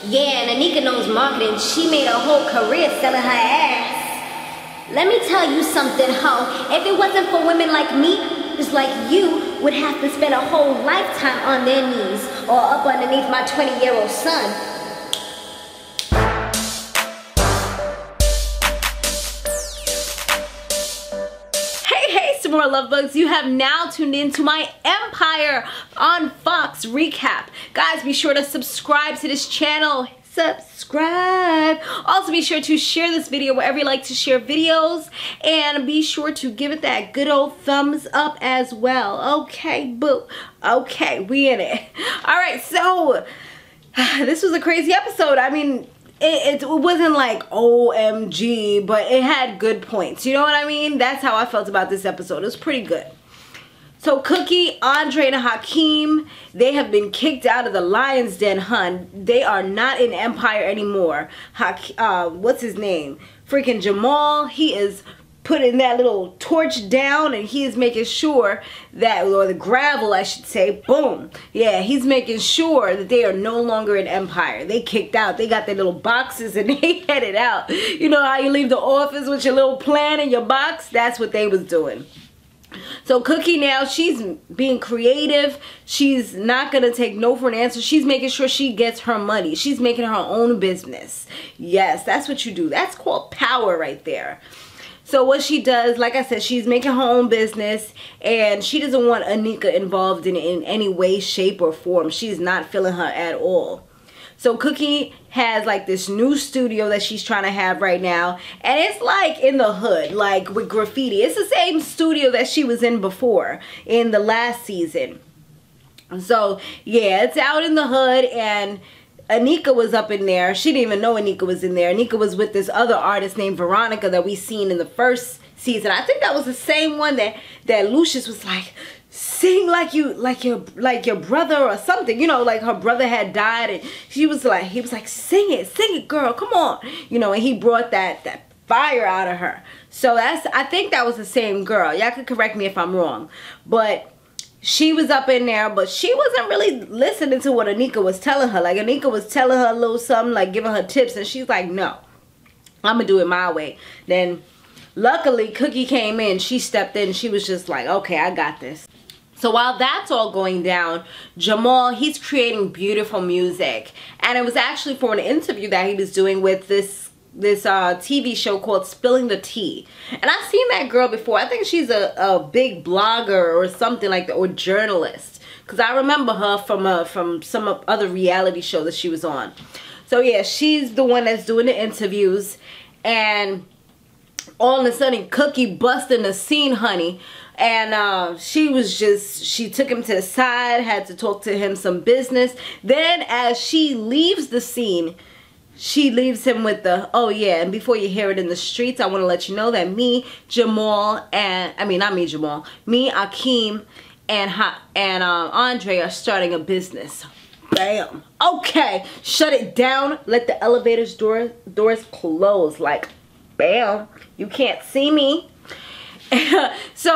Yeah, and Anika knows marketing. She made a whole career selling her ass. Let me tell you something, ho. If it wasn't for women like me, it's like you would have to spend a whole lifetime on their knees or up underneath my 20-year-old son. Samore Love Bugs, you have now tuned into my Empire on Fox recap. Guys, be sure to subscribe to this channel. Subscribe. Also, be sure to share this video wherever you like to share videos, and be sure to give it that good old thumbs up as well. Okay, boo. Okay, we in it. All right, so this was a crazy episode. I mean, it wasn't like OMG, but it had good points. You know what I mean? That's how I felt about this episode. It was pretty good. So Cookie, Andre, and Hakeem, they have been kicked out of the Lyons den, hun. They are not in Empire anymore. What's his name? Freaking Jamal, he is putting that little torch down, and he is making sure that, or the gravel I should say, boom. Yeah, he's making sure that they are no longer in Empire. They kicked out. They got their little boxes and they headed out. You know how you leave the office with your little plan in your box? That's what they was doing. So Cookie now, she's being creative. She's not going to take no for an answer. She's making sure she gets her money. She's making her own business. Yes, that's what you do. That's called power right there. So what she does, like I said, she's making her own business, and she doesn't want Anika involved in any way, shape, or form. She's not feeling her at all. So Cookie has like this new studio that she's trying to have right now, and it's like in the hood, like with graffiti. It's the same studio that she was in before in the last season. So yeah, it's out in the hood, and Anika was up in there. She didn't even know Anika was in there. Anika was with this other artist named Veronica that we seen in the first season. I think that was the same one that Lucius was like, sing like your brother or something. You know, like her brother had died, and he was like, sing it, girl, come on. You know, and he brought that fire out of her. So I think that was the same girl. Y'all could correct me if I'm wrong, but she was up in there, but she wasn't really listening to what Anika was telling her. Like, Anika was telling her a little something, like giving her tips, and she's like, no, I'm gonna do it my way. Then luckily Cookie came in. She stepped in. She was just like, okay, I got this. So while that's all going down, Jamal, he's creating beautiful music, and it was actually for an interview that he was doing with this TV show called Spilling the Tea. And I've seen that girl before. I think she's a big blogger or something like that, or journalist, because I remember her from some other reality show that she was on. So yeah, she's the one that's doing the interviews, and all of a sudden Cookie busted the scene, honey. And she took him to the side, had to talk to him some business. Then as she leaves the scene, she leaves him with the, oh yeah, and before you hear it in the streets, I want to let you know that me, Jamal, and, I mean, not me, Jamal, me, Hakeem, and Andre are starting a business. Bam. Okay, shut it down. Let the elevator's doors close. Like, bam. You can't see me. So,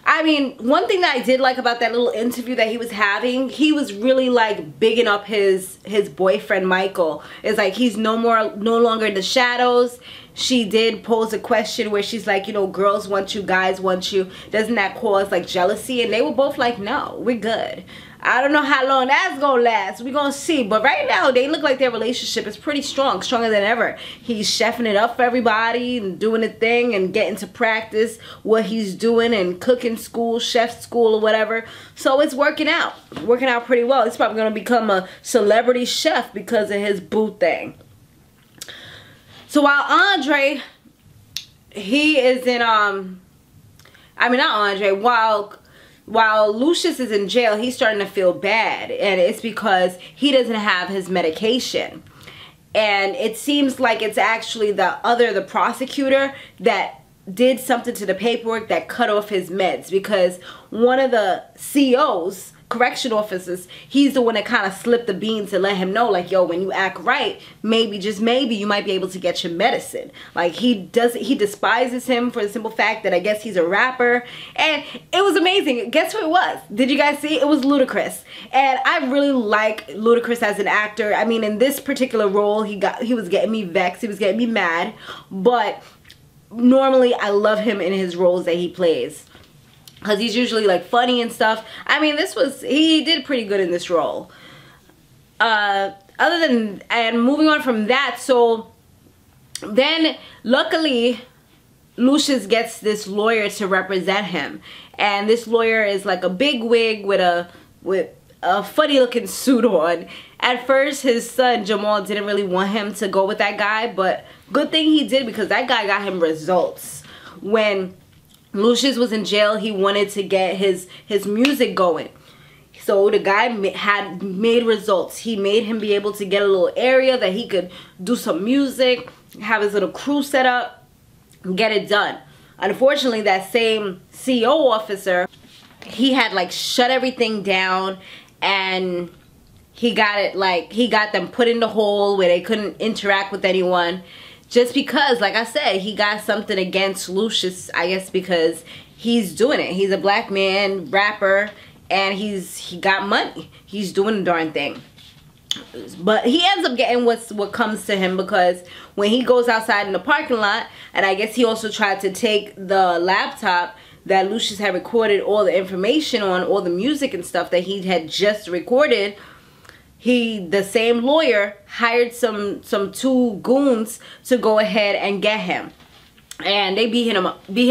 I mean, one thing that I did like about that little interview that he was having, he was really like bigging up his boyfriend Michael. It's like he's no longer in the shadows. She did pose a question where she's like, you know, girls want you, guys want you. Doesn't that cause like jealousy? And they were both like, no, we're good. I don't know how long that's gonna last. We're gonna see. But right now, they look like their relationship is pretty strong, stronger than ever. He's chefing it up for everybody and doing a thing and getting to practice what he's doing and cooking school, chef school or whatever. So it's working out pretty well. He's probably gonna become a celebrity chef because of his boo thing. So while Andre, he is in while Lucius is in jail, he's starting to feel bad, and it's because he doesn't have his medication. And it seems like it's actually the prosecutor that did something to the paperwork that cut off his meds, because one of the COs correction officers, he's the one that kind of slipped the beans to let him know, like, yo, when you act right, maybe, just maybe, you might be able to get your medicine. Like, he despises him for the simple fact that I guess he's a rapper. And it was amazing. Guess who it was? Did you guys see? It was Ludacris. And I really like Ludacris as an actor. I mean, in this particular role, he was getting me vexed. He was getting me mad. But normally, I love him in his roles that he plays, because he's usually like funny and stuff. I mean, he did pretty good in this role. And moving on from that, so then luckily Lucius gets this lawyer to represent him, and this lawyer is like a big wig with a funny looking suit on. At first, his son Jamal didn't really want him to go with that guy, but good thing he did, because that guy got him results. When Lucius was in jail, he wanted to get his music going. So the guy had made results. He made him be able to get a little area that he could do some music, have his little crew set up, and get it done. Unfortunately, that same CO officer, he had like shut everything down, and he got them put in the hole where they couldn't interact with anyone. Just because, like I said, he got something against Lucius, I guess, because he's doing it. He's a black man, rapper, and he got money. He's doing the darn thing. But he ends up getting what comes to him, because when he goes outside in the parking lot, and I guess he also tried to take the laptop that Lucius had recorded all the information on, all the music and stuff that he had just recorded, the same lawyer hired some two goons to go ahead and get him. And they beat him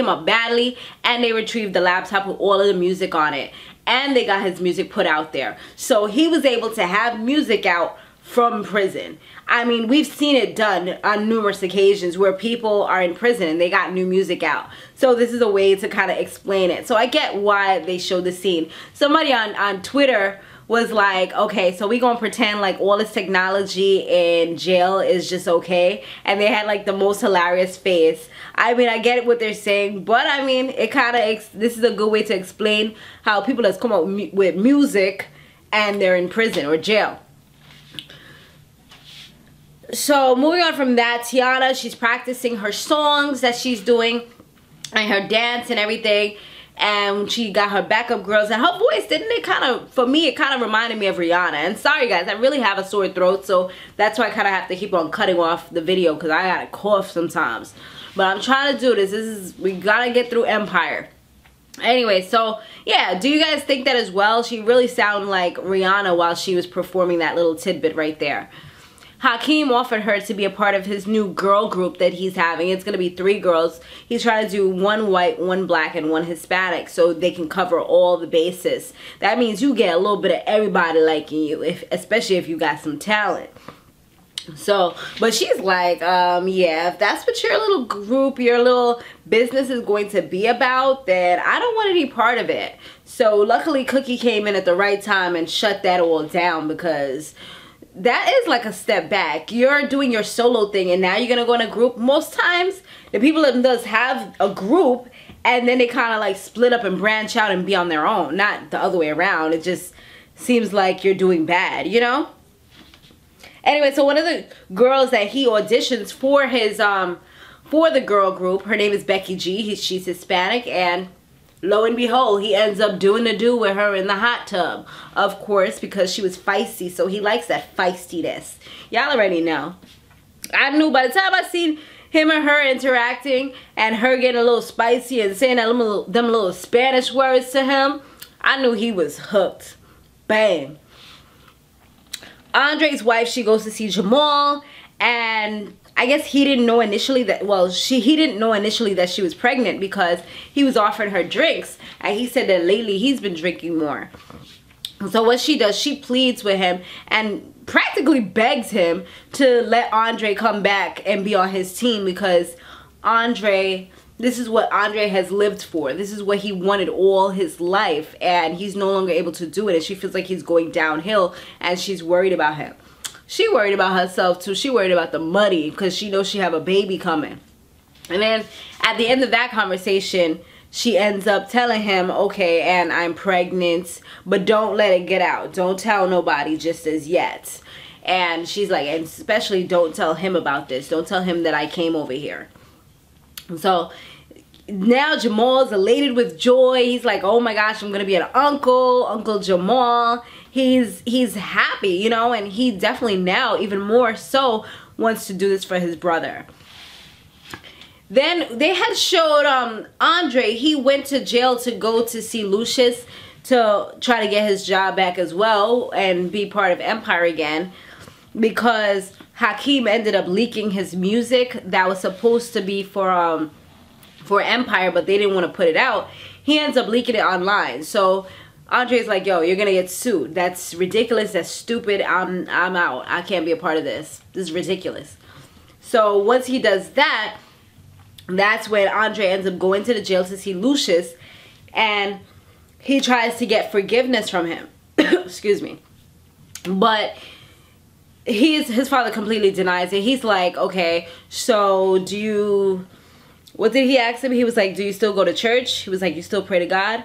up badly, and they retrieved the laptop with all of the music on it. And they got his music put out there. So he was able to have music out from prison. I mean, we've seen it done on numerous occasions where people are in prison and they got new music out. So this is a way to kind of explain it. So I get why they showed the scene. Somebody on Twitter was like, okay, so we gonna pretend like all this technology in jail is just okay, and they had like the most hilarious face. I mean, I get what they're saying, but I mean, it kind of, this is a good way to explain how people that's come up with music and they're in prison or jail. So moving on from that, Tiana, she's practicing her songs that she's doing and her dance and everything. And she got her backup girls, and her voice, didn't it kind of, for me, it kind of reminded me of Rihanna. And sorry guys, I really have a sore throat, so that's why I kind of have to keep on cutting off the video, because I gotta cough sometimes. But I'm trying to do this. We gotta get through Empire. Anyway, so yeah, do you guys think that as well? She really sounded like Rihanna while she was performing that little tidbit right there. Hakeem offered her to be a part of his new girl group that he's having. It's going to be 3 girls. He's trying to do 1 white, 1 black, and 1 Hispanic, so they can cover all the bases. That means you get a little bit of everybody liking you, especially if you got some talent. So, but she's like, yeah, if that's what your little group, your little business is going to be about, then I don't want any part of it. So luckily Cookie came in at the right time and shut that all down, because that is like a step back. You're doing your solo thing and now you're gonna go in a group. Most times the people that does have a group and then they kind of like split up and branch out and be on their own, not the other way around. It just seems like you're doing bad, you know? Anyway, so one of the girls that he auditions for his for the girl group, her name is Becky G. She's Hispanic, and lo and behold, he ends up doing the do with her in the hot tub. Of course, because she was feisty, so he likes that feistiness. Y'all already know. I knew by the time I seen him and her interacting and her getting a little spicy and saying them little Spanish words to him, I knew he was hooked. Bang. Andre's wife, she goes to see Jamal, and I guess he didn't know initially that, well, he didn't know initially that she was pregnant, because he was offering her drinks, and he said that lately he's been drinking more. So what she does, she pleads with him and practically begs him to let Andre come back and be on his team, because Andre, this is what Andre has lived for. This is what he wanted all his life, and he's no longer able to do it, and she feels like he's going downhill, and she's worried about him. She worried about herself too. She worried about the money, because she knows she have a baby coming. And then at the end of that conversation, she ends up telling him, okay, and I'm pregnant, but don't let it get out. Don't tell nobody just as yet. And she's like, and especially don't tell him about this. Don't tell him that I came over here. So now Jamal's elated with joy. He's like, oh my gosh, I'm going to be an uncle, Uncle Jamal. He's happy, you know, and he definitely now even more so wants to do this for his brother. Then they had showed Andre, he went to jail to go to see Lucius to try to get his job back as well and be part of Empire again, because Hakeem ended up leaking his music that was supposed to be for Empire, but they didn't want to put it out. He ends up leaking it online. So Andre's like, yo, you're gonna get sued. That's ridiculous. That's stupid. I'm out. I can't be a part of this. This is ridiculous. So once he does that, that's when Andre ends up going to the jail to see Lucius, and he tries to get forgiveness from him. Excuse me. But his father completely denies it. He's like, okay, so do you, what did he ask him? He was like, do you still go to church? He was like, you still pray to God?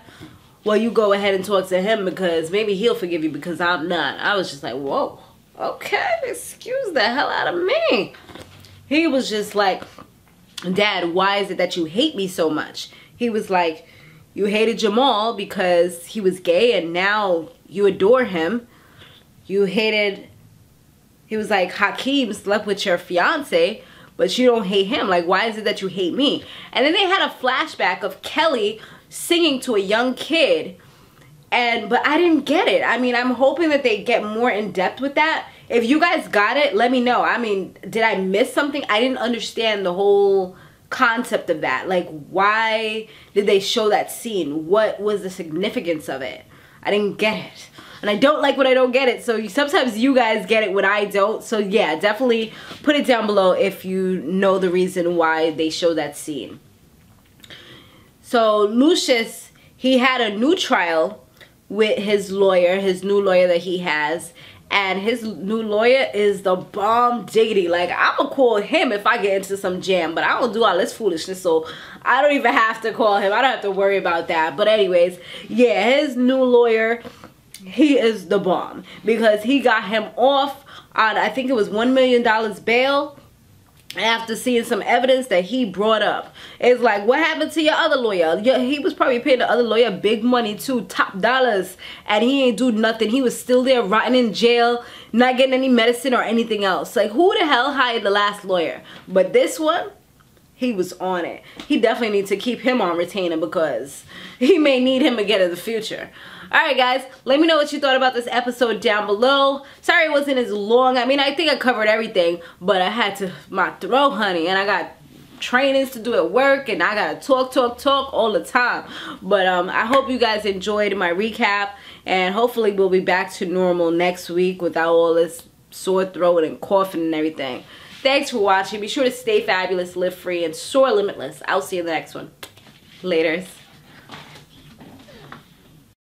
Well, you go ahead and talk to him because maybe he'll forgive you because I'm not. I was just like, whoa, okay, excuse the hell out of me. He was just like, Dad, why is it that you hate me so much? He was like, you hated Jamal because he was gay and now you adore him. You hated, he was like, Hakeem slept with your fiance, but you don't hate him. Like, why is it that you hate me? And then they had a flashback of Kelly singing to a young kid, but I didn't get it. I mean, I'm hoping that they get more in depth with that. If you guys got it, let me know. I mean, did I miss something? I didn't understand the whole concept of that. Like, why did they show that scene? What was the significance of it? I didn't get it. And I don't like when I don't get it. So sometimes you guys get it when I don't. So yeah, definitely put it down below if you know the reason why they show that scene. So Lucius, he had a new trial with his lawyer, his new lawyer that he has. And his new lawyer is the bomb diggity. Like, I'm gonna call him if I get into some jam, but I don't do all this foolishness, so I don't even have to call him. I don't have to worry about that. But anyways, yeah, his new lawyer, he is the bomb because he got him off on, I think it was $1 million bail after seeing some evidence that he brought up. It's like, what happened to your other lawyer? Yeah, he was probably paying the other lawyer big money too, top dollars, and he ain't do nothing. He was still there rotting in jail, not getting any medicine or anything else. Like, who the hell hired the last lawyer? But this one, he was on it. He definitely needs to keep him on retainer because he may need him again in the future. Alright guys, let me know what you thought about this episode down below. Sorry it wasn't as long. I mean, I think I covered everything, but I had to, my throat, honey, and I got trainings to do at work, and I gotta talk all the time. But I hope you guys enjoyed my recap, and hopefully we'll be back to normal next week without all this sore throat and coughing and everything. Thanks for watching. Be sure to stay fabulous, live free, and soar limitless. I'll see you in the next one. Laters.